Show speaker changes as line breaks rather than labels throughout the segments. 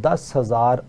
10,000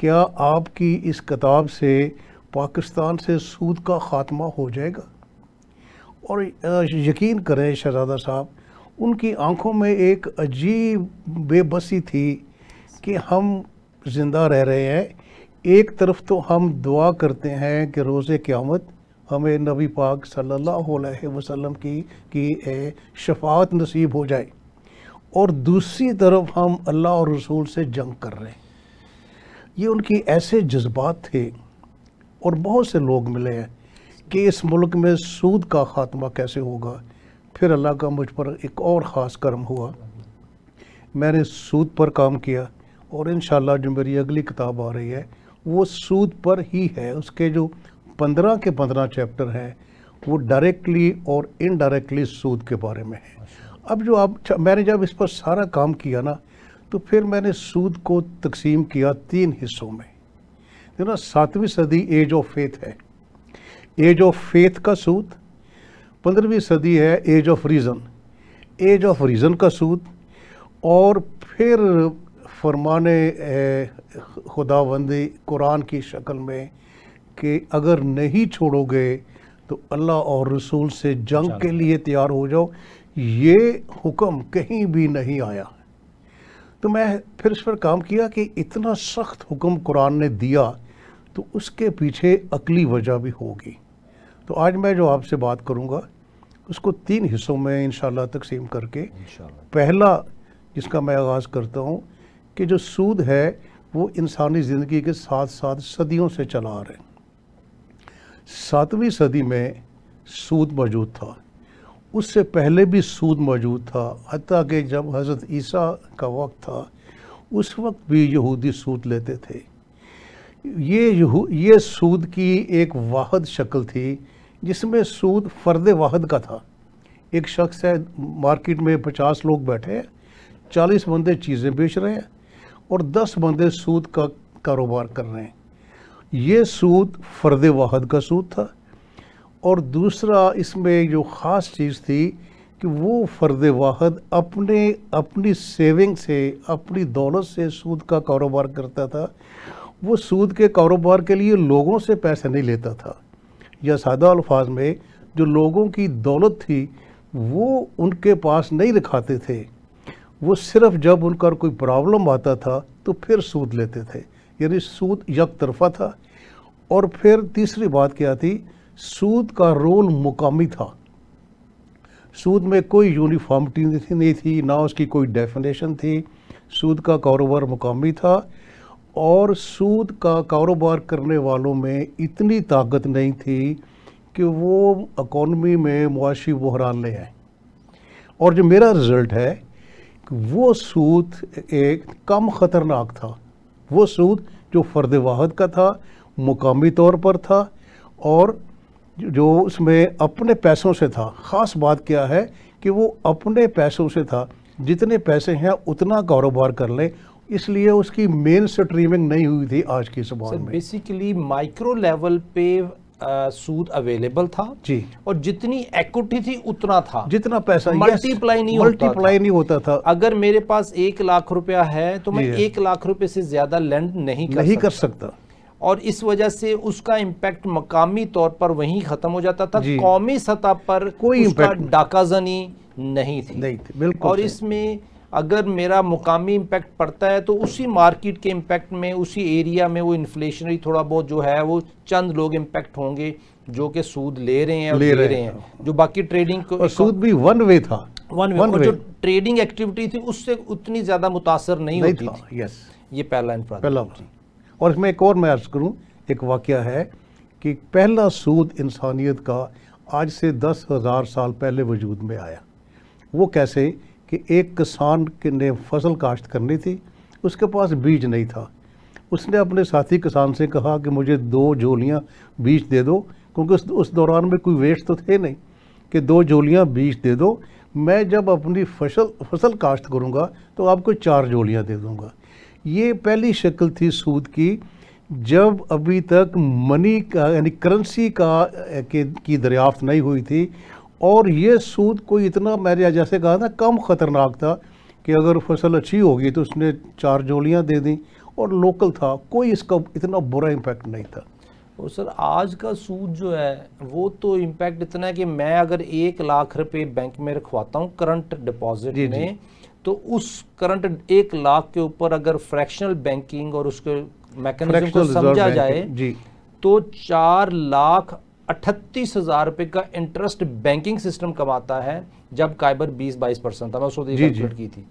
کیا آپ کی اس کتاب سے پاکستان سے سود کا خاتمہ ہو جائے گا؟ اور یقین کریں شہزادہ صاحب، ان کی آنکھوں میں ایک عجیب بے بسی تھی کہ ہم زندہ رہ رہے ہیں۔ ایک طرف تو ہم دعا کرتے ہیں کہ روز قیامت ہمیں نبی پاک صلی اللہ علیہ وسلم کی شفاعت نصیب ہو جائے، اور دوسری طرف ہم اللہ اور رسول سے جنگ کر رہے ہیں۔ یہ ان کی ایسے جذبات تھے، اور بہت سے لوگ ملے ہیں کہ اس ملک میں سود کا خاتمہ کیسے ہوگا۔ پھر اللہ کا مجھ پر ایک اور خاص کرم ہوا، میں نے سود پر کام کیا، اور انشاءاللہ جو میری اگلی کتاب آ رہی ہے وہ سود پر ہی ہے۔ اس کے جو 15 کے 15 چیپٹر ہیں وہ ڈائریکٹلی اور انڈائریکٹلی سود کے بارے میں ہے۔ اب میں نے جب اس پر سارا کام کیا نا، تو پھر میں نے سود کو تقسیم کیا 3 حصوں میں۔ 7ویں صدی ایج آف فیتھ ہے، ایج آف فیتھ کا سود۔ 15ویں صدی ہے age of reason, age of reason کا سود۔ اور پھر فرمان خداوندی قرآن کی شکل میں کہ اگر نہیں چھوڑو گے تو اللہ اور رسول سے جنگ کے لیے تیار ہو جاؤ، یہ حکم کہیں بھی نہیں آیا۔ تو میں پھر اس پر کام کیا کہ اتنا سخت حکم قرآن نے دیا تو اس کے پیچھے عقلی وجہ بھی ہوگی۔ تو آج میں جو آپ سے بات کروں گا اس کو 3 حصوں میں انشاءاللہ تقسیم کر کے، پہلا جس کا میں آغاز کرتا ہوں کہ جو سود ہے وہ انسانی زندگی کے ساتھ ساتھ صدیوں سے چلا آ رہے ہیں۔ 7ویں صدی میں سود موجود تھا، اس سے پہلے بھی سود موجود تھا، حتیٰ کہ جب حضرت عیسیٰ کا وقت تھا اس وقت بھی یہودی سود لیتے تھے۔ یہ سود کی ایک واحد شکل تھی جس میں سود فرد واحد کا تھا۔ ایک شخص ہے، مارکیٹ میں 50 لوگ بیٹھے ہیں، 40 بندے چیزیں بیچ رہے ہیں اور 10 بندے سود کا کاروبار کر رہے ہیں۔ یہ سود فرد واحد کا سود تھا۔ اور دوسرا اس میں جو خاص چیز تھی کہ وہ فرد واحد اپنی سیونگ سے، اپنی دولت سے سود کا کاروبار کرتا تھا۔ وہ سود کے کاروبار کے لیے لوگوں سے پیسے نہیں لیتا تھا، یا سادہ الفاظ میں جو لوگوں کی دولت تھی وہ ان کے پاس نہیں رکھاتے تھے، وہ صرف جب ان کا کوئی پرابلم آتا تھا تو پھر سود لیتے تھے، یعنی سود یک طرفہ تھا۔ اور پھر تیسری بات کیا تھی، سود کا رول مقامی تھا۔ سود میں کوئی یونیفارمٹی نہیں تھی، نہ اس کی کوئی ڈیفینیشن تھی۔ سود کا کاروبار مقامی تھا، اور سود کا کاروبار کرنے والوں میں اتنی طاقت نہیں تھی کہ وہ اکانومی میں معاشی بحران لے آئیں۔ اور جو میرا رزلٹ ہے کہ وہ سود ایک کم خطرناک تھا، وہ سود جو فرد واحد کا تھا، مقامی طور پر تھا، اور جو اس میں اپنے پیسوں سے تھا۔ خاص بات کیا ہے کہ وہ اپنے پیسوں سے تھا، جتنے پیسے ہیں اتنا کاروبار کر لیں، اس لیے اس کی مین سٹریمنگ نہیں ہوئی تھی آج کی زبان میں۔
بیسیکلی مائکرو لیول پہ سود اویلیبل تھا،
جی،
اور جتنی ایکوٹی تھی اتنا تھا،
جتنا پیسہ
ملٹیپلائی
نہیں ہوتا تھا۔
اگر میرے پاس 1 لاکھ روپیہ ہے تو میں 1 لاکھ روپے سے زیادہ لینڈ نہیں کر سکتا، اور اس وجہ سے اس کا امپیکٹ مقامی طور پر وہیں ختم ہو جاتا تھا۔ قومی سطح پر کوئی ڈاکہ زنی نہیں تھی،
بالکل۔
اور اس میں اگر میرا مقامی امپیکٹ پڑتا ہے تو اسی مارکیٹ کے امپیکٹ میں، اسی ایریا میں وہ انفلیشنری تھوڑا بہت جو ہے وہ چند لوگ امپیکٹ ہوں گے جو کہ سود لے رہے ہیں اور دے رہے ہیں، جو باقی ٹریڈنگ
سود بھی ون وے تھا،
اور جو ٹریڈنگ ایکٹیویٹی تھی اس سے اتنی زیادہ متاثر نہیں ہوتی تھی۔ یہ پہلا انفراد۔
اور اس میں ایک اور میں عرض کروں، ایک واقعہ ہے کہ پہلا سود انسانیت کا آج سے 10,000 سال پہلے وجود میں آیا۔ وہ کیسے کہ ایک کسان نے فصل کاشت کرنی تھی، اس کے پاس بیج نہیں تھا۔ اس نے اپنے ساتھی کسان سے کہا کہ مجھے 2 جولیاں بیج دے دو، کیونکہ اس دوران میں کوئی ویسٹ تو تھے نہیں، کہ 2 جولیاں بیج دے دو، میں جب اپنی فصل کاشت کروں گا تو آپ کو 4 جولیاں دے دوں گا۔ یہ پہلی شکل تھی سود کی، جب ابھی تک منی کا یعنی کرنسی کی دریافت نہیں ہوئی تھی۔ اور یہ سود کوئی اتنا، میں نے جیسے کہا نا، کم خطرناک تھا کہ اگر فصل اچھی ہوگی تو اس نے 4 جولیاں دے دیں، اور لوکل تھا، کوئی اس کا اتنا برا امپیکٹ نہیں تھا۔
اور سر آج کا سود جو ہے وہ تو امپیکٹ اتنا ہے کہ میں اگر 1 لاکھ روپے بینک میں رکھواتا ہوں کرنٹ ڈپازٹ میں، تو اس کرنٹ 1 لاکھ کے اوپر اگر فریکشنل بینکنگ اور اس کے میکنزم کو سمجھا جائے تو 4,38,000 روپے کا انٹرسٹ بینکنگ سسٹم کماتا ہے، جب قائبر 20-22% تھا، میں اس وقت کیلکولیٹ کی تھی۔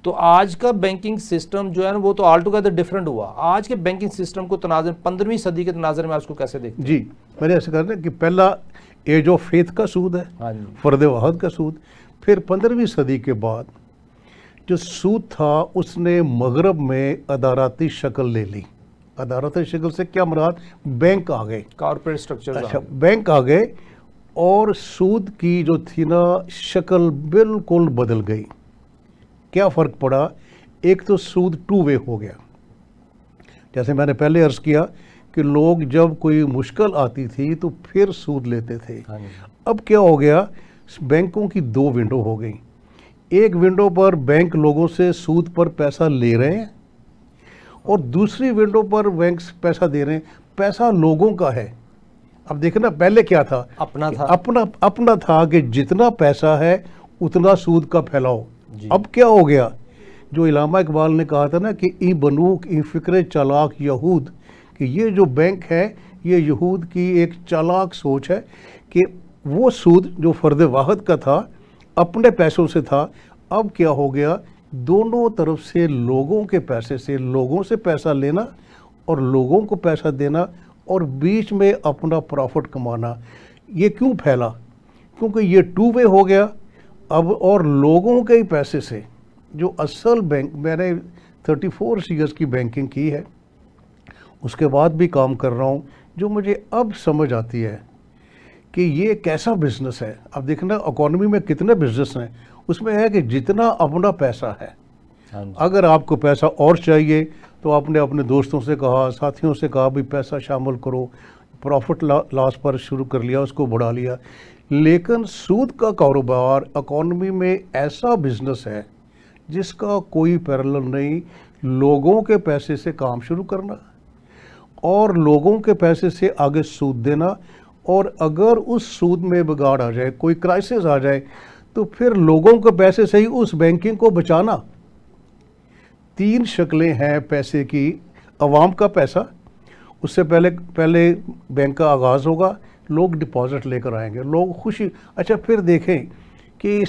تو آج کا بینکنگ سسٹم جو ہے نا وہ تو آل ٹوگیدر ڈیفرنٹ ہوا۔ آج کے بینکنگ سسٹم کو تناظر 15ویں صدی کے تناظر میں آپ اس کو کیسے دیکھتے ہیں؟
جی میں نے ایسے کرنا کہ پہلا ایج آف فیتھ کا سود ہے، فرد واحد کا سود، پھر 15ویں صدی کے بعد جو سود تھا اس نے مغرب میں اداراتی شکل لے لی۔ اداراتی شکل سے کیا مراد؟ بینک آ گئے،
کارپوریٹ سٹرکچر،
اچھا بینک آ گئے، اور سود کی جو تھی نا شکل بالکل بدل گئی۔ کیا فرق پڑا؟ ایک تو سود 2 وے ہو گیا، جیسے میں نے پہلے عرض کیا کہ لوگ جب کوئی مشکل آتی تھی تو پھر سود لیتے تھے۔ اب کیا ہو گیا؟ بینکوں کی 2 ونڈو ہو گئی۔ ایک ونڈو پر بینک لوگوں سے سود پر پیسہ لے رہے ہیں، اور دوسری ونڈو پر بینک پیسہ دے رہے ہیں۔ پیسہ لوگوں کا ہے۔ اب دیکھنا پہلے کیا تھا؟ اپنا تھا کہ جتنا پیسہ ہے اتنا سود کا پھیلاؤ۔ اب کیا ہو گیا؟ جو علامہ اقبال نے کہا تھا نا کہ ای بنوک ای فکر چالاک یہود، کہ یہ جو بینک ہے یہ یہود کی ایک چالاک سوچ ہے کہ وہ سود جو فرد واحد کا تھا اپنے پیسوں سے تھا، اب کیا ہو گیا؟ دونوں طرف سے لوگوں کے پیسے سے لوگوں سے پیسہ لینا اور لوگوں کو پیسہ دینا، اور بیچ میں اپنا پروفٹ کمانا۔ یہ کیوں پھیلا؟ کیونکہ یہ 2 وے ہو گیا اب، اور لوگوں کے ہی پیسے سے جو اصل بینک، میں نے 34 ایئرس کی بینکنگ کی ہے، اس کے بعد بھی کام کر رہا ہوں، جو مجھے اب سمجھ آتی ہے کہ یہ کیسا بزنس ہے۔ اب دیکھنا اکانومی میں کتنے بزنس ہیں، اس میں ہے کہ جتنا اپنا پیسہ ہے، اگر آپ کو پیسہ اور چاہیے تو آپ نے اپنے دوستوں سے کہا، ساتھیوں سے کہا بھی پیسہ شامل کرو، پروفٹ لاس پر شروع کر لیا، اس کو بڑھا لیا۔ لیکن سود کا کاروبار اکانومی میں ایسا بزنس ہے جس کا کوئی پیرالل نہیں۔ لوگوں کے پیسے سے کام شروع کرنا اور لوگوں کے پیسے سے آگے سود دینا، اور اگر اس سود میں بگاڑ آ جائے، کوئی کرائسس آ جائے، تو پھر لوگوں کے پیسے سے ہی اس بینکنگ کو بچانا۔ 3 شکلیں ہیں پیسے کی۔ عوام کا پیسہ، اس سے پہلے بینک کا آغاز ہوگا، لوگ ڈپازٹ لے کر آئیں گے، لوگ خوشی۔ اچھا پھر دیکھیں کہ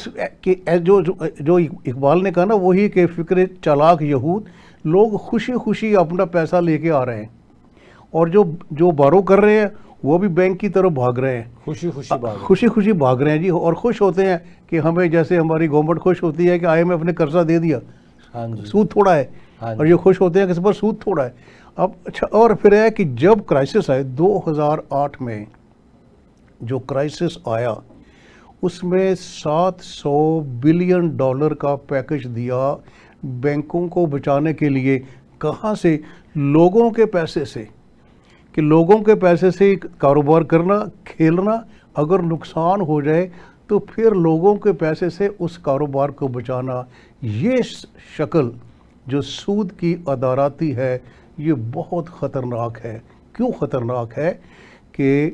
جو اقبال نے کہا نا، وہی کہ فکر چالاک یہود، لوگ خوشی خوشی اپنا پیسہ لے کے آ رہے ہیں، اور جو بارو کر رہے ہیں وہ بھی بینک کی طرف بھاگ رہے ہیں، خوشی خوشی بھاگ رہے ہیں جی، اور خوش ہوتے ہیں کہ ہمیں، جیسے ہماری گورنمنٹ خوش ہوتی ہے کہ IMF نے قرضہ دے دیا، سود تھوڑا ہے، اور یہ خوش ہوتے ہیں کہ اس پر سود تھوڑا ہے۔ اب اچھا، اور پھر ہے کہ جب کرائسس آئے 2008 میں، جو کرائسس آیا اس میں $700 بلین کا پیکج دیا بینکوں کو بچانے کے لیے۔ کہاں سے؟ لوگوں کے پیسے سے، کہ لوگوں کے پیسے سے کاروبار کرنا، کھیلنا، اگر نقصان ہو جائے تو پھر لوگوں کے پیسے سے اس کاروبار کو بچانا۔ یہ شکل جو سود کی اداراتی ہے یہ بہت خطرناک ہے۔ کیوں خطرناک ہے؟ کہ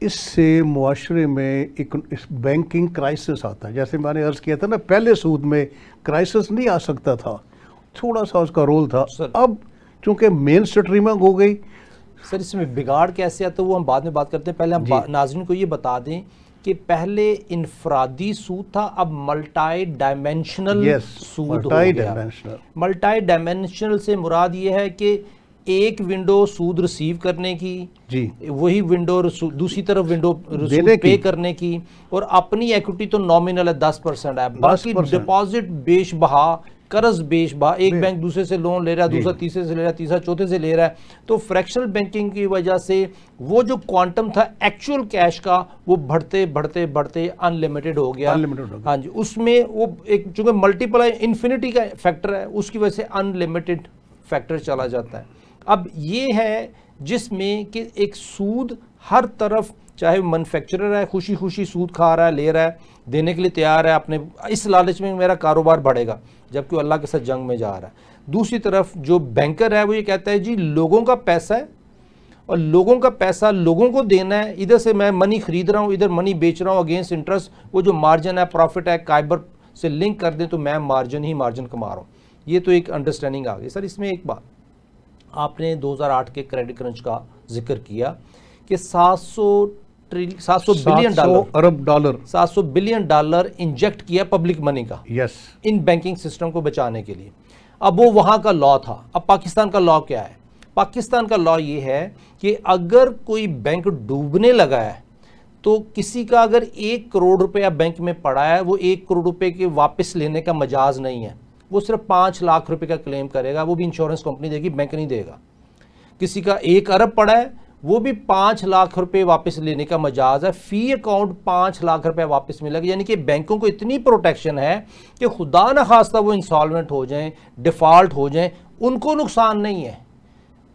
اس سے معاشرے میں ایک بینکنگ کرائسس آتا ہے۔ جیسے میں نے عرض کیا تھا نا، پہلے سود میں کرائسس نہیں آ سکتا تھا، تھوڑا سا اس کا رول تھا، اب چونکہ مین سٹریمنگ ہو گئی۔
سر اس میں بگاڑ کیسے آتا ہے وہ ہم بعد میں بات کرتے ہیں، پہلے ہم ناظرین کو یہ بتا دیں کہ پہلے انفرادی سود تھا، اب ملٹائی ڈائمینشنل سود ہو گیا۔ ملٹائی ڈائمینشنل سے مراد یہ ہے کہ ایک ونڈو سود ریسیو کرنے کی، وہی ونڈو دوسری طرف ونڈو پے کرنے کی، اور اپنی ایکوٹی تو نومینل ہے 10% ہے، باقی ڈپازٹ بیش بہا، قرض بیش بہا، ایک بینک دوسرے سے لون لے رہا ہے، دوسرا تیسرے سے لے رہا ہے، تیسرا چوتھے سے لے رہا ہے۔ تو فریکشنل بینکنگ کی وجہ سے وہ جو کوانٹم تھا ایکچول کیش کا، وہ بڑھتے بڑھتے بڑھتے ان لمیٹڈ ہو گیا۔ ہاں جی، اس میں وہ ایک چونکہ ملٹیپلائی انفینٹی کا فیکٹر ہے، اس کی وجہ سے ان لمیٹڈ فیکٹر چلا جاتا ہے۔ اب یہ ہے جس میں کہ ایک سود ہر طرف چاہے مینوفیکچرر ہے خوشی خوشی سود کھا رہا ہے, لے رہا ہے, دینے کے لیے تیار ہے, اپنے اس لالچ میں میرا کاروبار بڑھے گا, جبکہ وہ اللہ کے ساتھ جنگ میں جا رہا ہے. دوسری طرف جو بینکر ہے وہ یہ کہتا ہے جی لوگوں کا پیسہ ہے اور لوگوں کا پیسہ لوگوں کو دینا ہے, ادھر سے میں منی خرید رہا ہوں, ادھر منی بیچ رہا ہوں اگینسٹ انٹرسٹ, وہ جو مارجن ہے پروفٹ ہے کائبر سے لنک کر دیں تو میں مارجن کما رہا ہوں. یہ تو ایک انڈرسٹینڈنگ آ گئی. سر اس میں ایک بات آپ نے 2008 کے کریڈٹ کرنچ کا ذکر کیا کہ 700 بلین ڈالر انجیکٹ کیا پبلک منی کا ان بینکنگ سسٹم کو بچانے کے لیے. اب وہ وہاں کا لا تھا. اب پاکستان کا لا کیا ہے؟ پاکستان کا لا یہ ہے کہ اگر کوئی بینک ڈوبنے لگا ہے تو کسی کا اگر 1 کروڑ روپیہ بینک میں پڑا ہے, وہ 1 کروڑ روپے کے واپس لینے کا مجاز نہیں ہے, وہ صرف 5 لاکھ روپے کا کلیم کرے گا, وہ بھی انشورنس کمپنی دے گی, بینک نہیں دے گا. کسی کا 1 ارب پڑا ہے وہ بھی 5 لاکھ روپے واپس لینے کا مجاز ہے, فی اکاؤنٹ 5 لاکھ روپے واپس ملے گا. یعنی کہ بینکوں کو اتنی پروٹیکشن ہے کہ خدا نہ خواستہ وہ انسالوینٹ ہو جائیں, ڈیفالٹ ہو جائیں, ان کو نقصان نہیں ہے,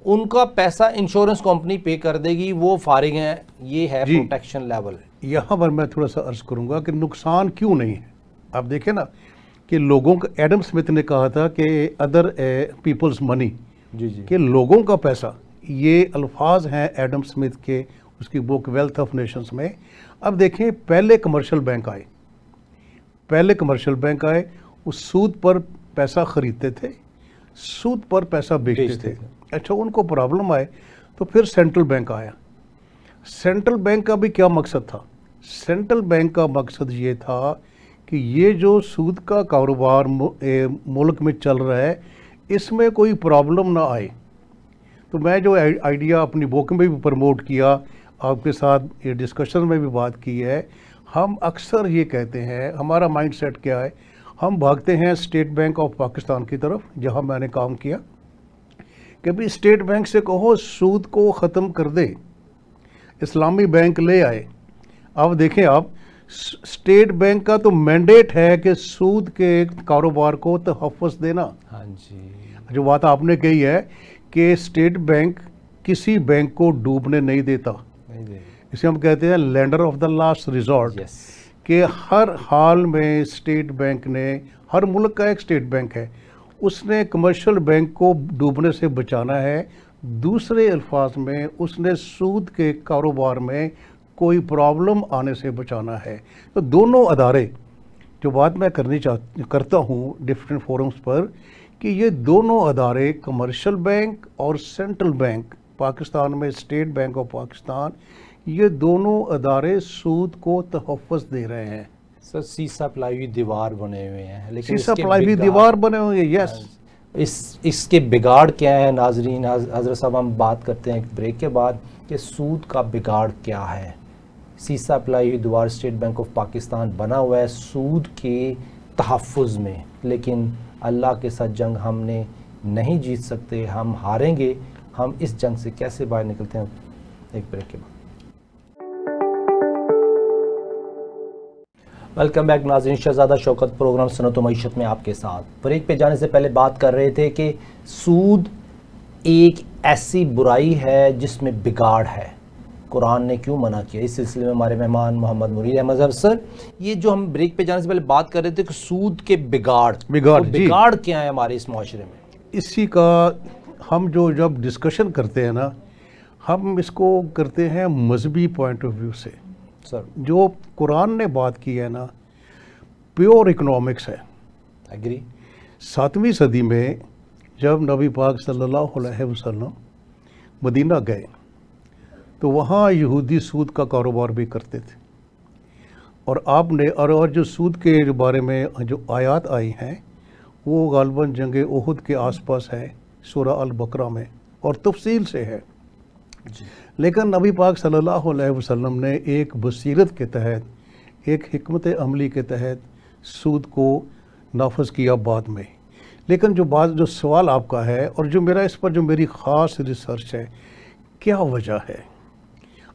ان کا پیسہ انشورنس کمپنی پے کر دے گی, وہ فارغ ہیں. یہ ہے پروٹیکشن لیول.
یہاں پر میں تھوڑا سا عرض کروں گا کہ نقصان کیوں نہیں ہے. آپ دیکھیں نا کہ لوگوں کا, ایڈم سمتھ نے کہا تھا کہ ادر پیپلز منی, کہ لوگوں کا پیسہ, یہ الفاظ ہیں ایڈم سمتھ کے اس کی بک ویلتھ آف نیشنز میں. اب دیکھیں پہلے کمرشل بینک آئے, اس سود پر پیسہ خریدتے تھے, سود پر پیسہ بیچتے تھے. اچھا ان کو پرابلم آئے تو پھر سینٹرل بینک آیا. سینٹرل بینک کا بھی کیا مقصد تھا؟ سینٹرل بینک کا مقصد یہ تھا کہ یہ جو سود کا کاروبار ملک میں چل رہا ہے اس میں کوئی پرابلم نہ آئے. تو میں جو آئیڈیا اپنی بک میں بھی پروموٹ کیا, آپ کے ساتھ یہ ڈسکشن میں بھی بات کی ہے, ہم اکثر یہ کہتے ہیں, ہمارا مائنڈ سیٹ کیا ہے, ہم بھاگتے ہیں اسٹیٹ بینک آف پاکستان کی طرف جہاں میں نے کام کیا, کہ بھی اسٹیٹ بینک سے کہو سود کو ختم کر دے, اسلامی بینک لے آئے. اب دیکھیں آپ, اسٹیٹ بینک کا تو مینڈیٹ ہے کہ سود کے کاروبار کو تحفظ دینا.
ہاں جی,
جو بات آپ نے کہی ہے کہ اسٹیٹ بینک کسی بینک کو ڈوبنے نہیں دیتا, اسے ہم کہتے ہیں lander of the last resort, کہ ہر حال میں اسٹیٹ بینک نے, ہر ملک کا ایک اسٹیٹ بینک ہے, اس نے کمرشل بینک کو ڈوبنے سے بچانا ہے. دوسرے الفاظ میں اس نے سود کے کاروبار میں کوئی پرابلم آنے سے بچانا ہے. تو دونوں ادارے, جو بات میں کرتا ہوں ڈفرینٹ فورمز پر, کہ یہ دونوں ادارے کمرشل بینک اور سینٹرل بینک پاکستان میں اسٹیٹ بینک آف پاکستان, یہ دونوں ادارے سود کو تحفظ دے رہے ہیں.
سر سیسا پلائی ہوئی دیوار بنے ہوئے ہیں, لیکن
سیسا پلائی ہوئی دیوار بنے ہوئے ہیں. یس,
اس کے بگاڑ کیا ہے ناظرین؟ حضرت صاحب ہم بات کرتے ہیں ایک بریک کے بعد کہ سود کا بگاڑ کیا ہے. سیسا پلائی ہوئی دیوار اسٹیٹ بینک آف پاکستان بنا ہوا ہے سود کے تحفظ میں, لیکن اللہ کے ساتھ جنگ ہم نے نہیں جیت سکتے, ہم ہاریں گے. ہم اس جنگ سے کیسے باہر نکلتے ہیں؟ ایک بریک کے بعد. ویلکم بیک ناظرین, شہزادہ شوکت پروگرام صنعت و معیشت میں آپ کے ساتھ. بریک پہ جانے سے پہلے بات کر رہے تھے کہ سود ایک ایسی برائی ہے جس میں بگاڑ ہے, قرآن نے کیوں منع کیا. اس سلسلے میں ہمارے مہمان محمد مرید احمد سر, یہ جو ہم بریک پہ جانے سے پہلے بات کر رہے تھے کہ سود کے بگاڑ کیا ہے ہمارے اس معاشرے میں,
اسی کا ہم جب ڈسکشن کرتے ہیں نا, ہم اس کو کرتے ہیں مذہبی پوائنٹ آف ویو سے.
سر
جو قرآن نے بات کی ہے نا, پیور اکنامکس ہے.
ایگری.
7ویں صدی میں جب نبی پاک صلی اللہ علیہ وسلم مدینہ گئے تو وہاں یہودی سود کا کاروبار بھی کرتے تھے, اور آپ نے اور جو سود کے بارے میں جو آیات آئی ہیں وہ غالباً جنگ احد کے آس پاس ہے, سورہ البقرہ میں, اور تفصیل سے ہے. لیکن نبی پاک صلی اللہ علیہ وسلم نے ایک بصیرت کے تحت, ایک حکمت عملی کے تحت سود کو نافذ کیا بعد میں. لیکن جو سوال آپ کا ہے اور جو میرا اس پر جو میری خاص ریسرچ ہے, کیا وجہ ہے؟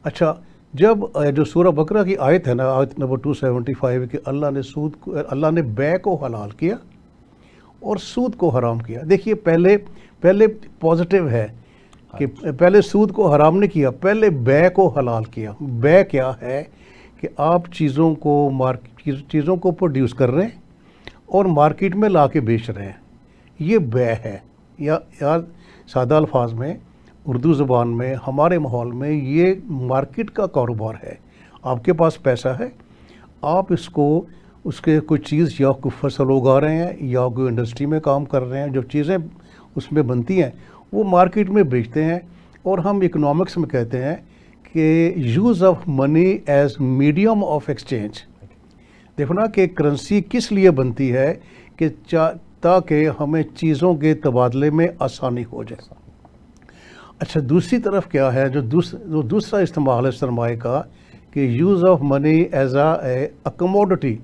اچھا, جب جو سورہ بقرہ کی آیت ہے نا, آیت نمبر 275, کہ اللہ نے بے کو حلال کیا اور سود کو حرام کیا. دیکھیے پہلے پازیٹیو ہے کہ پہلے سود کو حرام نہیں کیا، پہلے بے کو حلال کیا۔ بے کیا ہے کہ آپ چیزوں کو پروڈیوس کر رہے ہیں اور مارکیٹ میں لا کے بیچ رہے ہیں، یہ بے ہے۔ یا سادہ الفاظ میں اردو زبان میں ہمارے ماحول میں یہ مارکیٹ کا کاروبار ہے۔ آپ کے پاس پیسہ ہے، آپ اس کے کوئی چیز یا کوئی فصل اگا رہے ہیں یا کوئی انڈسٹری میں کام کر رہے ہیں، جو چیزیں اس میں بنتی ہیں وہ مارکیٹ میں بیچتے ہیں، اور ہم اکنامکس میں کہتے ہیں کہ use of money as medium of exchange. دیکھو نا کہ کرنسی کس لیے بنتی ہے، کہ تاکہ ہمیں چیزوں کے تبادلے میں آسانی ہو جائے۔ اچھا، دوسری طرف کیا ہے جو دوسرا استعمال ہے سرمایہ کا، کہ use of money as a commodity.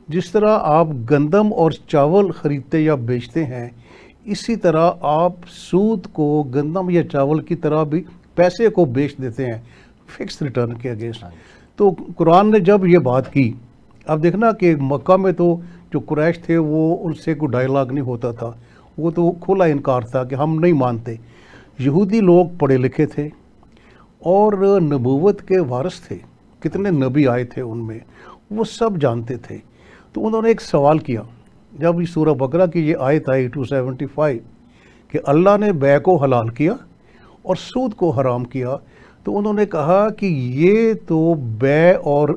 جس طرح آپ گندم اور چاول خریدتے یا بیچتے ہیں، اسی طرح آپ سود کو گندم یا چاول کی طرح بھی پیسے کو بیچ دیتے ہیں فکس ریٹرن کے اگینسٹ۔ تو قرآن نے جب یہ بات کی، اب دیکھنا کہ مکہ میں تو جو قریش تھے وہ ان سے کوئی ڈائلاگ نہیں ہوتا تھا، وہ تو کھلا انکار تھا کہ ہم نہیں مانتے۔ یہودی لوگ پڑھے لکھے تھے اور نبوت کے وارث تھے، کتنے نبی آئے تھے ان میں، وہ سب جانتے تھے۔ تو انہوں نے ایک سوال کیا، جب یہ سورہ بقرہ کی یہ آیت آئی 275 کہ اللہ نے بے کو حلال کیا اور سود کو حرام کیا، تو انہوں نے کہا کہ یہ تو بے، اور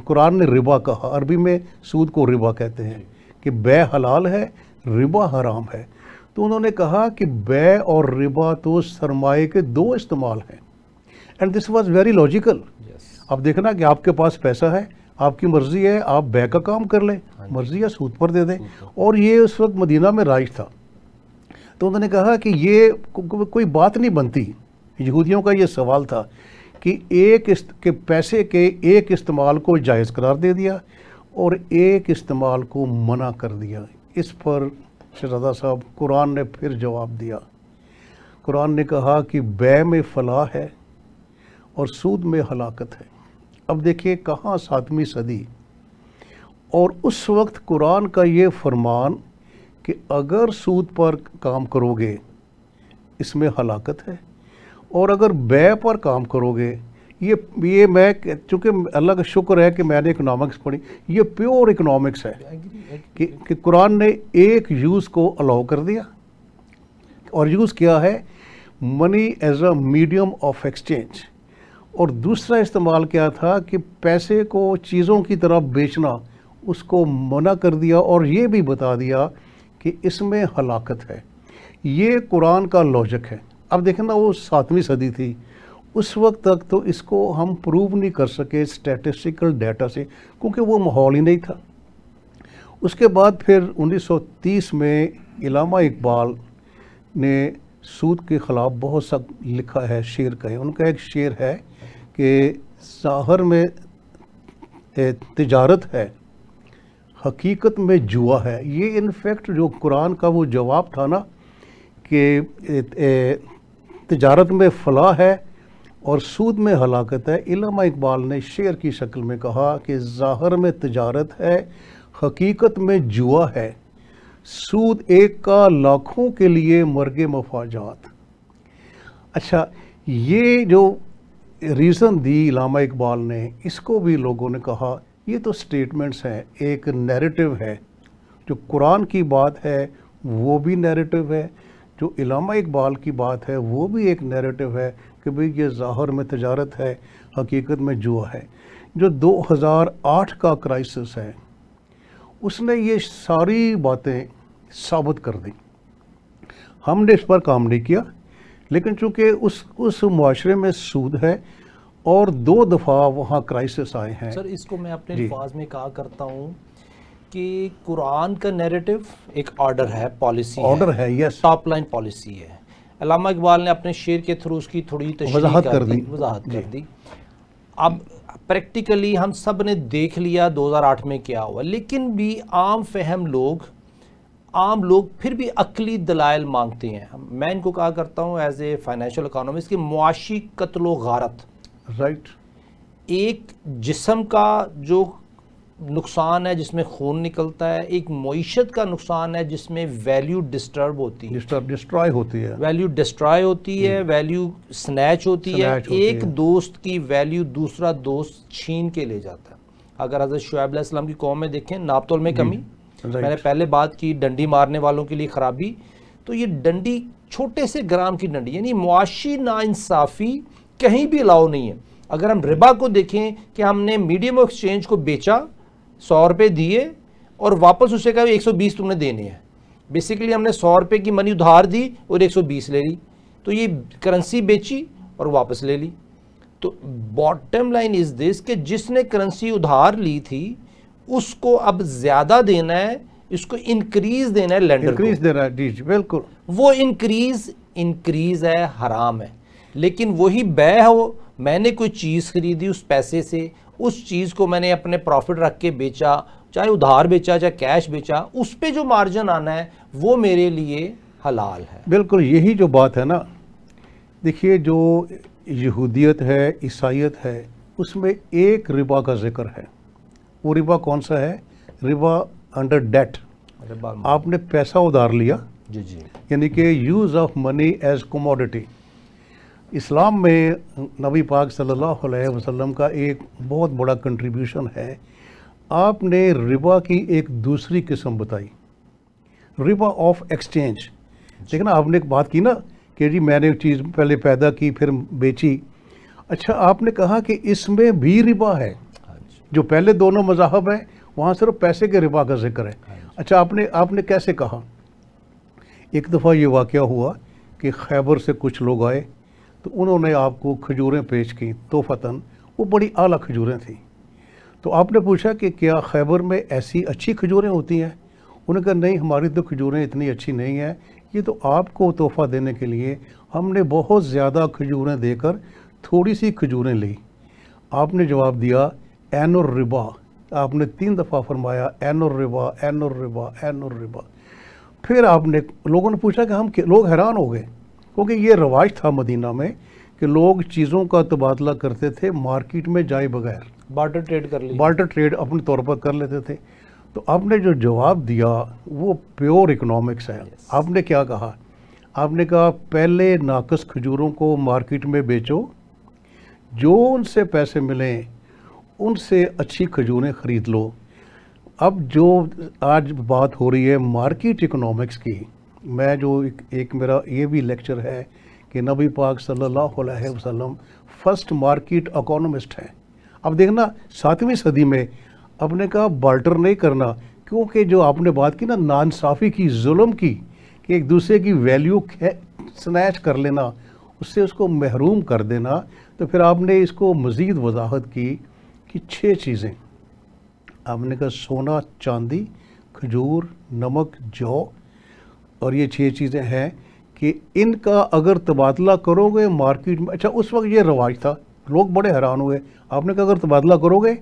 قرآن نے ربا کہا، عربی میں سود کو ربا کہتے ہیں، کہ بے حلال ہے، ربا حرام ہے۔ تو انہوں نے کہا کہ بے اور ربا تو سرمایہ کے دو استعمال ہیں، and this was very logical. اب دیکھنا کہ آپ کے پاس پیسہ ہے، آپ کی مرضی ہے آپ بے کا کام کر لیں، مرضی ہے سود پر دے دیں، اور یہ اس وقت مدینہ میں رائج تھا۔ تو انہوں نے کہا کہ یہ کوئی بات نہیں بنتی، یہودیوں کا یہ سوال تھا کہ پیسے کے ایک استعمال کو جائز قرار دے دیا اور ایک استعمال کو منع کر دیا۔ اس پر شہزادہ صاحب قرآن نے پھر جواب دیا۔ قرآن نے کہا کہ بے میں فلاح ہے اور سود میں ہلاکت ہے۔ اب دیکھیے کہاں 7ویں صدی، اور اس وقت قرآن کا یہ فرمان کہ اگر سود پر کام کرو گے اس میں ہلاکت ہے، اور اگر بے پر کام کرو گے، یہ میں چونکہ اللہ کا شکر ہے کہ میں نے اکنامکس پڑھی، یہ پیور اکنامکس ہے کہ قرآن نے ایک یوز کو الاؤ کر دیا، اور یوز کیا ہے money as a medium of exchange, اور دوسرا استعمال کیا تھا کہ پیسے کو چیزوں کی طرح بیچنا، اس کو منع کر دیا، اور یہ بھی بتا دیا کہ اس میں ہلاکت ہے۔ یہ قرآن کا لاجک ہے۔ اب دیکھیں نا، وہ 7ویں صدی تھی، اس وقت تک تو اس کو ہم پروو نہیں کر سکے اسٹیٹسٹیکل ڈیٹا سے، کیونکہ وہ ماحول ہی نہیں تھا۔ اس کے بعد پھر 1930 میں علامہ اقبال نے سود کے خلاف بہت سا لکھا ہے، شعر کہے۔ ان کا ایک شعر ہے کہ ظاہر میں تجارت ہے، حقیقت میں جوا ہے۔ یہ انفیکٹ جو قرآن کا وہ جواب تھا نا کہ تجارت میں فلاح ہے اور سود میں ہلاکت ہے، علامہ اقبال نے شعر کی شکل میں کہا کہ ظاہر میں تجارت ہے، حقیقت میں جوا ہے، سود ایک کا لاکھوں کے لیے مرگ مفاجات۔ اچھا، یہ جو ریزن دی علامہ اقبال نے، اس کو بھی لوگوں نے کہا یہ تو سٹیٹمنٹس ہیں، ایک نیریٹو ہے، جو قرآن کی بات ہے وہ بھی نیریٹو ہے، جو علامہ اقبال کی بات ہے وہ بھی ایک نیریٹو ہے کہ بھئی یہ ظاہر میں تجارت ہے، حقیقت میں جوا ہے۔ جو 2008 کا کرائسس ہے، اس نے یہ ساری باتیں ثابت کر دیں۔ ہم نے اس پر کام نہیں کیا، لیکن چونکہ اس معاشرے میں سود ہے اور 2 دفعہ وہاں کرائسس آئے ہیں۔
سر، اس کو میں اپنے الفاظ میں کہا کرتا ہوں کہ قرآن کا نیریٹو ایک آرڈر ہے، پالیسی
ہے، یس،
ٹاپ لائن پالیسی ہے۔ علامہ اقبال نے اپنے شعر کے تھرو اس کی تھوڑی وضاحت کر دی۔ اب پریکٹیکلی ہم سب نے دیکھ لیا 2008 میں کیا ہوا، لیکن بھی عام فہم لوگ پھر بھی عقلی دلائل مانگتے ہیں۔ میں ان کو کہا کرتا ہوں ایز اے فائنینشیل اکانومسٹ کہ معاشی قتل و غارت،
رائٹ،
ایک جسم کا جو نقصان ہے جس میں خون نکلتا ہے، ایک معیشت کا نقصان ہے جس میں ویلیو ڈسٹرب ہوتی ہے،
ڈسٹرائے ہوتی ہے،
ویلیو ڈسٹرائے ہوتی ہے، ویلیو سنیچ ہوتی ہے، ایک دوست کی ویلیو دوسرا دوست چھین کے لے جاتا ہے۔ اگر حضرت شعیب علیہ السلام کی قوم میں دیکھیں، ناپ تول میں کمی، میں نے پہلے بات کی ڈنڈی مارنے والوں کے لیے خرابی، تو یہ ڈنڈی چھوٹے سے گرام کی ڈنڈی، یعنی معاشی ناانصافی کہیں بھی الاؤ نہیں ہے۔ اگر ہم ربا کو دیکھیں کہ ہم نے میڈیم آف ایکسچینج کو بیچا، 100 روپے دیے اور واپس اسے کہا 120 تم نے دینے ہیں، بیسیکلی ہم نے 100 روپے کی منی ادھار دی اور 120 لے لی، تو یہ کرنسی بیچی اور واپس لے لی۔ تو باٹم لائن از دس کہ جس نے کرنسی ادھار لی تھی اس کو اب زیادہ دینا ہے، اس کو انکریز دینا ہے لینڈر کو،
انکریز دینا ہے، جی بالکل،
وہ انکریز ہے، حرام ہے۔ لیکن وہی بے ہو، میں نے کوئی چیز خریدی اس پیسے سے، اس چیز کو میں نے اپنے پروفٹ رکھ کے بیچا، چاہے ادھار بیچا چاہے کیش بیچا، اس پہ جو مارجن آنا ہے وہ میرے لیے حلال ہے۔
بالکل یہی جو بات ہے نا، دیکھیے جو یہودیت ہے، عیسائیت ہے، اس میں ایک ربا کا ذکر ہے، وہ ربا کون سا ہے؟ ربا انڈر ڈیٹ، آپ نے پیسہ ادھار لیا،
جی جی،
یعنی کہ use of money as commodity. اسلام میں نبی پاک صلی اللہ علیہ وسلم کا ایک بہت بڑا کنٹریبیوشن ہے، آپ نے ربا کی ایک دوسری قسم بتائی، ربا آف ایکسچینج۔ دیکھیں نا، آپ نے ایک بات کی نا کہ جی میں نے چیز پہلے پیدا کی پھر بیچی، اچھا آپ نے کہا کہ اس میں بھی ربا ہے، جو پہلے دونوں مذاہب ہیں وہاں صرف پیسے کے ربا کا ذکر ہے۔ اچھا آپ نے کیسے کہا؟ ایک دفعہ یہ واقعہ ہوا کہ خیبر سے کچھ لوگ آئے تو انہوں نے آپ کو کھجوریں پیش کی تحفتاً، وہ بڑی اعلیٰ کھجوریں تھیں، تو آپ نے پوچھا کہ کیا خیبر میں ایسی اچھی کھجوریں ہوتی ہیں؟ انہوں نے کہا نہیں، ہماری تو کھجوریں اتنی اچھی نہیں ہیں، یہ تو آپ کو تحفہ دینے کے لیے ہم نے بہت زیادہ کھجوریں دے کر تھوڑی سی کھجوریں لی۔ آپ نے جواب دیا عین الربا، آپ نے 3 دفعہ فرمایا عین الربا، عین الربا، عین الربا۔ پھر آپ نے لوگوں نے پوچھا کہ لوگ حیران ہو گئے، کیونکہ یہ رواج تھا مدینہ میں کہ لوگ چیزوں کا تبادلہ کرتے تھے مارکیٹ میں جائے بغیر،
بارٹر ٹریڈ کر لی،
بارٹر ٹریڈ اپنے طور پر کر لیتے تھے۔ تو آپ نے جو جواب دیا وہ پیور اکنامکس ہے۔ آپ نے کیا کہا؟ آپ نے کہا پہلے ناقص کھجوروں کو مارکیٹ میں بیچو، جو ان سے پیسے ملیں ان سے اچھی کھجوریں خرید لو۔ اب جو آج بات ہو رہی ہے مارکیٹ اکنامکس کی، میں جو ایک میرا یہ بھی لیکچر ہے کہ نبی پاک صلی اللہ علیہ وسلم فرسٹ مارکیٹ اکانومسٹ ہیں۔ اب دیکھنا 7ویں صدی میں اب نے کہا بارٹر نہیں کرنا، کیونکہ جو آپ نے بات کی نا ناانصافی کی، ظلم کی، کہ ایک دوسرے کی ویلیو سنیچ کر لینا، اس سے اس کو محروم کر دینا، تو پھر آپ نے اس کو مزید وضاحت کی کہ 6 چیزیں آپ نے کہا، سونا، چاندی، کھجور، نمک، جو، اور یہ 6 چیزیں ہیں کہ ان کا اگر تبادلہ کرو گے مارکیٹ میں۔ اچھا اس وقت یہ رواج تھا، لوگ بڑے حیران ہوئے۔ آپ نے کہا اگر تبادلہ کرو گے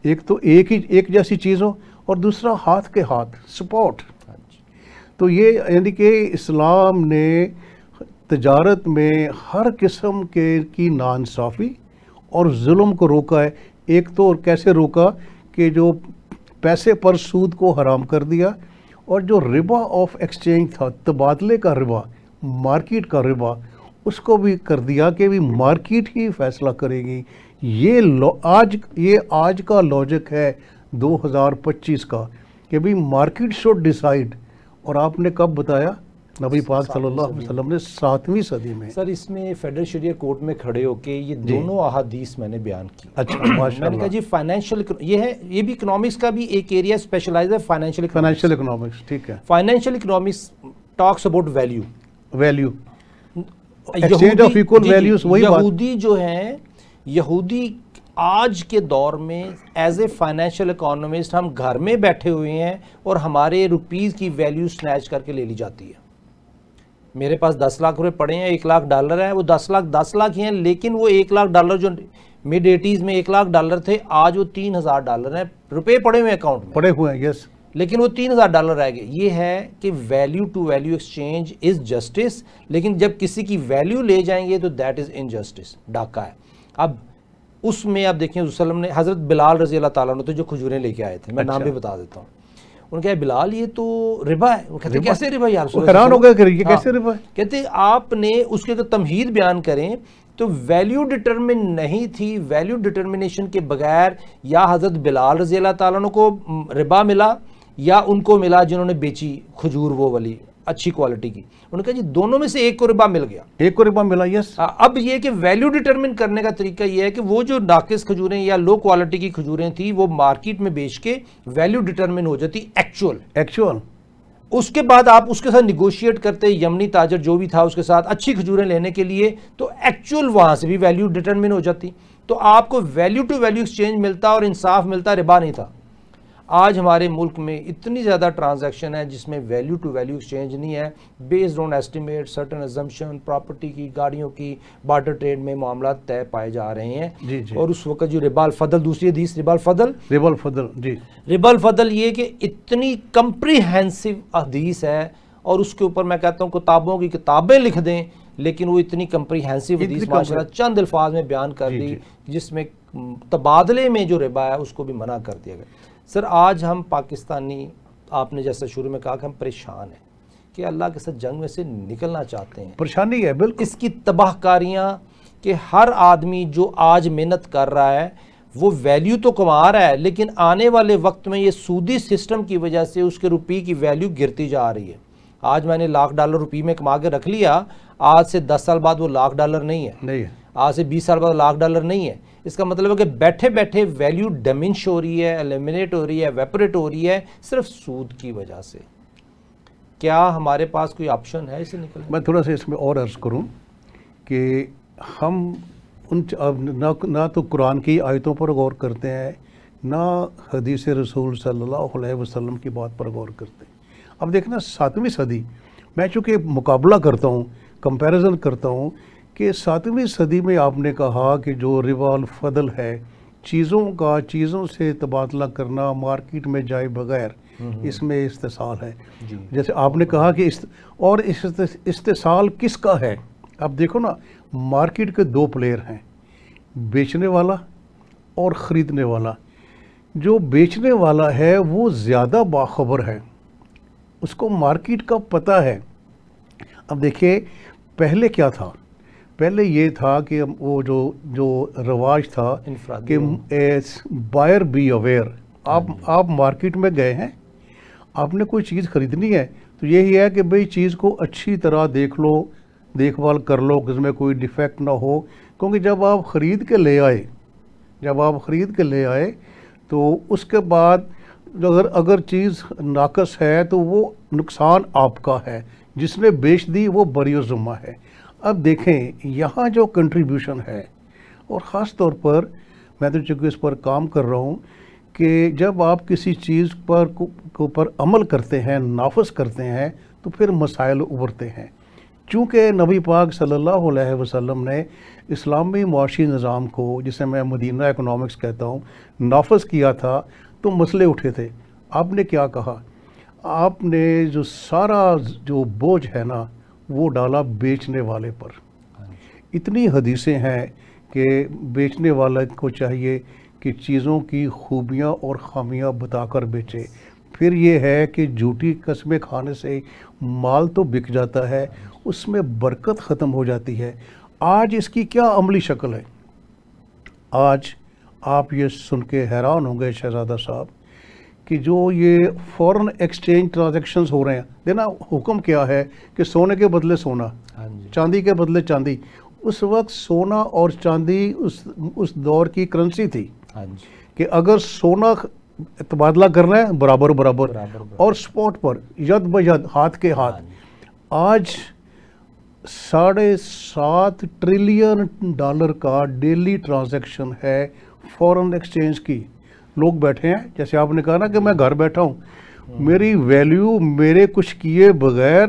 ایک تو ایک جیسی چیز ہو، اور دوسرا ہاتھ کے ہاتھ سپورٹ۔ تو یہ یعنی کہ اسلام نے تجارت میں ہر قسم کی ناانصافی اور ظلم کو روکا ہے۔ ایک تو کیسے روکا کہ جو پیسے پر سود کو حرام کر دیا، اور جو ربا آف ایکسچینج تھا، تبادلے کا ربا، مارکیٹ کا ربا، اس کو بھی کر دیا کہ بھی مارکیٹ ہی فیصلہ کرے گی۔ یہ آج کا لاجک ہے 2025 کا کہ بھی مارکیٹ شوڈ ڈیسائیڈ، اور آپ نے کب بتایا؟ نبی پاک صلی اللہ علیہ وسلم نے 7ویں صدی میں۔
سر اس میں فیڈرل شریعہ کورٹ میں کھڑے ہو کے یہ دونوں احادیث میں نے بیان کی۔
اچھا
میں
ماشاء
نے کہا
اللہ،
جی فائنینشیل یہ بھی اکنامکس کا بھی ایک ایریا اسپیشلائز ہے، فائنینشیل
اکنامکس، ٹھیک ہے۔
Financial economics talks about value,
exchange of equal values, وہی بات۔
یہودی جو ہیں، یہودی آج کے دور میں ایز اے فائنینشیل اکانومسٹ ہم گھر میں بیٹھے ہوئے ہیں اور ہمارے روپیز کی ویلیو سنیچ کر کے لے لی جاتی ہے۔ میرے پاس 10 لاکھ روپے پڑے ہیں، 1 لاکھ ڈالر ہے، وہ 10 لاکھ ہی ہیں، لیکن وہ 1 لاکھ ڈالر جو مڈ 80s میں 1 لاکھ ڈالر تھے، آج وہ 3000 ڈالر ہیں، روپے پڑے ہوئے اکاؤنٹ میں،
پڑے ہوئے ہیں، یس،
لیکن وہ 3000 ڈالر رہ گئے۔ یہ ہے کہ value to value exchange is justice, لیکن جب کسی کی ویلیو لے جائیں گے تو دیٹ از انجسٹس، ڈاکہ ہے۔ اب اس میں آپ دیکھیں وسلم نے حضرت بلال رضی اللہ تعالیٰ عنہ جو کھجوریں لے کے آئے تھے، میں نام بھی بتا دیتا ہوں، ان کہا بلال یہ تو ربا ہے. وہ کہتے ہیں کیسے ربا یا رسول اللہ؟
حیران ہو گئے کہ یہ کیسے ربا ہے؟
کہتے آپ نے اس کے تمہید بیان کریں تو ویلیو ڈٹرمن نہیں تھی. ویلیو ڈٹرمنیشن کے بغیر یا حضرت بلال رضی اللہ تعالیٰ عنہ کو ربا ملا یا ان کو ملا جنہوں نے بیچی کھجور وہ والی اچھی کوالٹی کی. انہوں نے کہا جی دونوں میں سے ایک کو ربا مل گیا.
ایک کو ربا ملا، یس.
اب یہ کہ ویلیو ڈٹرمن کرنے کا طریقہ یہ ہے کہ وہ جو ناقص کھجوریں یا لو کوالٹی کی کھجوریں تھیں وہ مارکیٹ میں بیچ کے ویلیو ڈٹرمن ہو جاتی ایکچول. اس کے بعد آپ اس کے ساتھ نیگوشیٹ کرتے، یمنی تاجر جو بھی تھا اس کے ساتھ اچھی کھجوریں لینے کے لیے، تو ایکچول وہاں سے بھی ویلیو ڈٹرمن ہو جاتی. تو آپ کو ویلیو ٹو ویلیو ایکسچینج ملتا اور انصاف ملتا، ربا نہیں تھا. آج ہمارے ملک میں اتنی زیادہ ٹرانزیکشن ہے جس میں ویلیو ٹو ویلیو ایکسچینج نہیں ہے، based on estimate, certain assumption, property کی، گاڑیوں کی، بارٹر ٹریڈ میں معاملات طے پائے جا رہے ہیں. اور اس وقت جو ربا الفضل، دوسری حدیث ربا الفضل یہ کہ اتنی کمپریہنسو حدیث ہے، اور اس کے اوپر میں کہتا ہوں کتابوں کی کتابیں لکھ دیں، لیکن وہ اتنی کمپریہنسو حدیث ماشاءاللہ چند الفاظ میں بیان کر دی جس میں تبادلے میں جو ربا ہے اس کو بھی منع کر دیا گیا. سر آج ہم پاکستانی، آپ نے جیسا شروع میں کہا کہ ہم پریشان ہیں کہ اللہ کے ساتھ جنگ میں سے نکلنا چاہتے ہیں.
پریشانی ہے بالکل.
اس کی تباہ کاریاں کہ ہر آدمی جو آج محنت کر رہا ہے وہ ویلیو تو کما رہا ہے، لیکن آنے والے وقت میں یہ سودی سسٹم کی وجہ سے اس کے روپی کی ویلیو گرتی جا رہی ہے. آج میں نے $1,00,000 روپی میں کما کے رکھ لیا، آج سے 10 سال بعد وہ $1,00,000 نہیں ہے، آج سے 20 سال بعد $1,00,000 نہیں ہے. اس کا مطلب ہے کہ بیٹھے بیٹھے ویلیو ڈیمنش ہو رہی ہے، ایلیمنیٹ ہو رہی ہے، ویپریٹ ہو رہی ہے صرف سود کی وجہ سے. کیا ہمارے پاس کوئی آپشن ہے اسے نکلنے؟
میں تھوڑا سا اس میں اور عرض کروں کہ ہم نہ تو قرآن کی آیتوں پر غور کرتے ہیں، نہ حدیث رسول صلی اللہ علیہ وسلم کی بات پر غور کرتے ہیں. اب دیکھنا 7ویں صدی، میں چونکہ مقابلہ کرتا ہوں، کمپیریزن کرتا ہوں کہ 7ویں صدی میں آپ نے کہا کہ جو ربا الفضل ہے، چیزوں سے تبادلہ کرنا مارکیٹ میں جائے بغیر، اس میں استحصال ہے. جیسے آپ نے کہا کہ اور استحصال کس کا ہے؟ اب دیکھو نا، مارکیٹ کے 2 پلیئر ہیں، بیچنے والا اور خریدنے والا. جو بیچنے والا ہے وہ زیادہ باخبر ہے، اس کو مارکیٹ کا پتہ ہے. اب دیکھیں پہلے کیا تھا، پہلے یہ تھا کہ وہ جو رواج تھا کہ بائر بی اویئر. آپ مارکیٹ میں گئے ہیں، آپ نے کوئی چیز خریدنی ہے تو یہی ہے کہ بھئی چیز کو اچھی طرح دیکھ لو، دیکھ بھال کر لو کہ اس میں کوئی ڈیفیکٹ نہ ہو. کیونکہ جب آپ خرید کے لے آئے تو اس کے بعد اگر چیز ناقص ہے تو وہ نقصان آپ کا ہے، جس نے بیچ دی وہ بری ذمہ ہے. اب دیکھیں یہاں جو کنٹریبیوشن ہے، اور خاص طور پر میں تو چونکہ اس پر کام کر رہا ہوں کہ جب آپ کسی چیز پر عمل کرتے ہیں، نافذ کرتے ہیں، تو پھر مسائل ابھرتے ہیں. چونکہ نبی پاک صلی اللہ علیہ وسلم نے اسلامی معاشی نظام کو، جسے میں مدینہ اکنامکس کہتا ہوں، نافذ کیا تھا تو مسئلے اٹھے تھے. آپ نے کیا کہا؟ آپ نے جو سارا جو بوجھ ہے نا وہ ڈالا بیچنے والے پر. اتنی حدیثیں ہیں کہ بیچنے والے کو چاہیے کہ چیزوں کی خوبیاں اور خامیاں بتا کر بیچے. پھر یہ ہے کہ جھوٹی قسمیں کھانے سے مال تو بک جاتا ہے، اس میں برکت ختم ہو جاتی ہے. آج اس کی کیا عملی شکل ہے؟ آج آپ یہ سن کے حیران ہوں گے شہزادہ صاحب کہ جو یہ فورن ایکسچینج ٹرانزیکشنز ہو رہے ہیں، دینا حکم کیا ہے کہ سونے کے بدلے سونا، چاندی کے بدلے چاندی. اس وقت سونا اور چاندی اس دور کی کرنسی تھی کہ اگر سونا تبادلہ کرنا ہے برابر اور سپوٹ پر ید بید ہاتھ کے ہاتھ. آج $7.5 ٹریلین کا ڈیلی ٹرانزیکشن ہے فورن ایکسچینج کی. لوگ بیٹھے ہیں، جیسے آپ نے کہا نا کہ میں گھر بیٹھا ہوں، میری ویلیو میرے کچھ کیے بغیر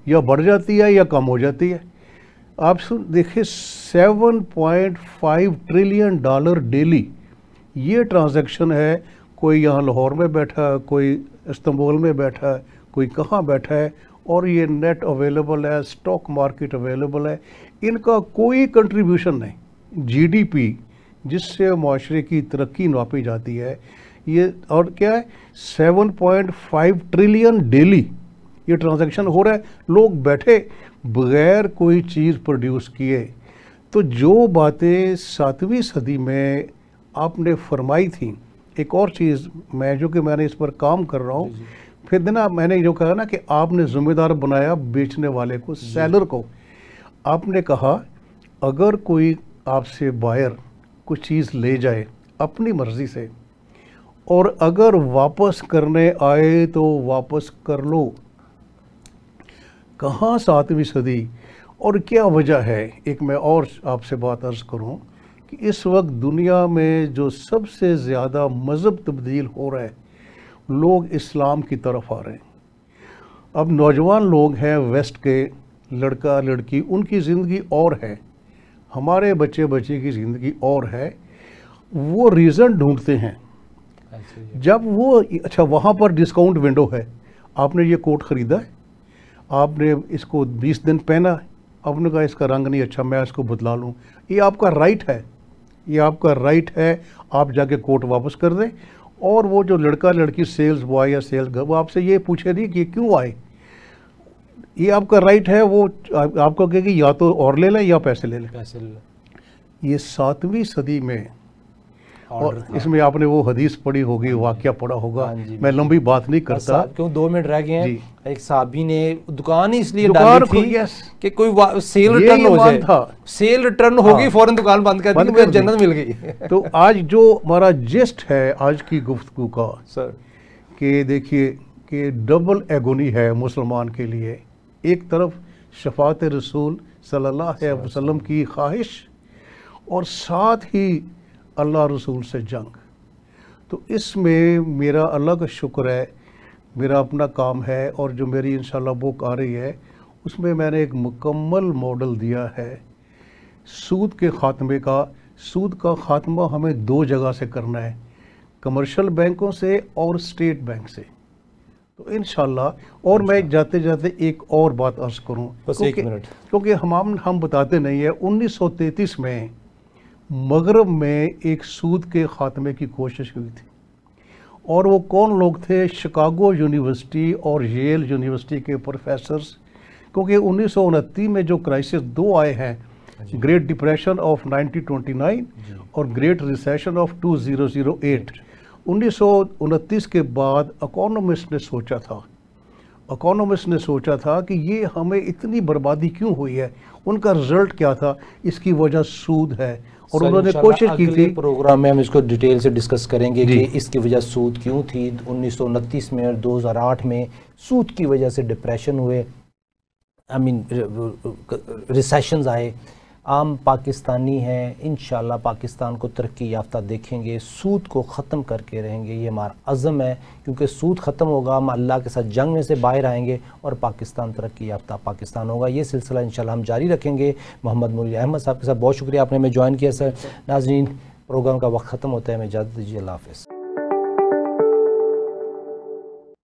یا بڑھ جاتی ہے یا کم ہو جاتی ہے. آپ دیکھیں 7.5 ٹریلین ڈیلی یہ ٹرانزیکشن ہے. کوئی یہاں لاہور میں بیٹھا ہے، کوئی استنبول میں بیٹھا ہے، کوئی کہاں بیٹھا ہے، اور یہ نیٹ اویلیبل ہے، سٹاک مارکیٹ اویلیبل ہے. ان کا کوئی کنٹریبیوشن نہیں. جی ڈی پی جس سے معاشرے کی ترقی ناپی جاتی ہے، یہ اور کیا ہے 7.5 ٹریلین ڈیلی یہ ٹرانزیکشن ہو رہا ہے، لوگ بیٹھے بغیر کوئی چیز پروڈیوس کیے۔ تو جو باتیں 7ویں صدی میں آپ نے فرمائی تھیں، ایک اور چیز میں جو کہ میں نے اس پر کام کر رہا ہوں، پھر دینا میں نے جو کہا نا کہ آپ نے ذمہ دار بنایا بیچنے والے کو، سیلر کو۔ آپ نے کہا اگر کوئی آپ سے بائر کوئی چیز لے جائے اپنی مرضی سے اور اگر واپس کرنے آئے تو واپس کر لو۔ کہاں 7ویں صدی اور کیا وجہ ہے؟ ایک میں اور آپ سے بات عرض کروں کہ اس وقت دنیا میں جو سب سے زیادہ مذہب تبدیل ہو رہا ہے، لوگ اسلام کی طرف آ رہے ہیں۔ اب نوجوان لوگ ہیں ویسٹ کے، لڑکا لڑکی، ان کی زندگی اور ہے، ہمارے بچے کی زندگی اور ہے۔ وہ ریزن ڈھونڈتے ہیں جب وہ اچھا وہاں پر ڈسکاؤنٹ ونڈو ہے، آپ نے یہ کوٹ خریدا ہے، آپ نے اس کو 20 دن پہنا ہے، آپ نے کہا اس کا رنگ نہیں اچھا، میں اس کو بدلا لوں۔ یہ آپ کا رائٹ ہے، یہ آپ کا رائٹ ہے، آپ جا کے کوٹ واپس کر دیں۔ اور وہ جو لڑکا لڑکی سیلز بوائے یا سیلز گرل، وہ آپ سے یہ پوچھے نہیں کہ یہ کیوں آئے، یہ آپ کا رائٹ ہے، وہ آپ کو کہے کہ یا تو اور لے لیں یا پیسے لے لیں۔ یہ 7ویں صدی میں، اور اس میں آپ نے وہ حدیث پڑھی ہوگی، واقعہ پڑھا ہوگا، میں لمبی بات نہیں کرتا
کیوں 2 منٹ رہ گئے ہیں۔ ایک صحابی نے دکان ہی اس لیے
دکان
ڈالی
کھول
تھی
یس
کہ کوئی سیل ریٹرن ہو جائے، سیل ریٹرن ہوگی فوراً دکان بند کر دی، مجھے جنت مل گئی۔
تو آج جو ہمارا جسٹ ہے آج کی گفتگو کا،
سر
کہ دیکھیے کہ ڈبل ایگونی ہے مسلمان کے لیے، ایک طرف شفاعت رسول صلی اللہ علیہ وسلم کی خواہش اور ساتھ ہی اللہ رسول سے جنگ۔ تو اس میں میرا اللہ کا شکر ہے، میرا اپنا کام ہے، اور جو میری انشاءاللہ بک آ رہی ہے اس میں میں نے ایک مکمل ماڈل دیا ہے سود کے خاتمے کا۔ سود کا خاتمہ ہمیں 2 جگہ سے کرنا ہے، کمرشل بینکوں سے اور اسٹیٹ بینک سے۔ تو انشاءاللہ، اور میں جاتے جاتے ایک اور بات عرض کروں،
بس 1 منٹ،
کیونکہ ہم بتاتے نہیں ہیں، 1933 میں مغرب میں ایک سود کے خاتمے کی کوشش ہوئی تھی، اور وہ کون لوگ تھے؟ شکاگو یونیورسٹی اور ییل یونیورسٹی کے پروفیسرز، کیونکہ 1929 میں جو کرائسس 2 آئے ہیں، گریٹ ڈپریشن آف 1929 اور گریٹ ریسیشن آف 2008، 1929 کے بعد اکانومسٹ نے سوچا تھا کہ یہ ہمیں اتنی بربادی کیوں ہوئی ہے، ان کا رزلٹ کیا تھا؟ اس کی وجہ سود ہے، اور انہوں نے کوشش کی تھی۔
پروگرام میں ہم اس کو ڈیٹیل سے ڈسکس کریں گے کہ اس کی وجہ سود کیوں تھی۔ 1929 میں اور 2008 میں سود کی وجہ سے ڈپریشن ہوئے، ریسیشنز آئے۔ عام پاکستانی ہیں، انشاءاللہ پاکستان کو ترقی یافتہ دیکھیں گے، سود کو ختم کر کے رہیں گے، یہ ہمارا عزم ہے، کیونکہ سود ختم ہوگا، ہم اللہ کے ساتھ جنگ میں سے باہر آئیں گے اور پاکستان ترقی یافتہ پاکستان ہوگا۔ یہ سلسلہ انشاءاللہ ہم جاری رکھیں گے۔ محمد مولی احمد صاحب کے ساتھ بہت شکریہ، آپ نے ہمیں جوائن کیا سر۔ ناظرین، پروگرام کا وقت ختم ہوتا ہے، ہمیں اجازت دیجیے، اللہ حافظ۔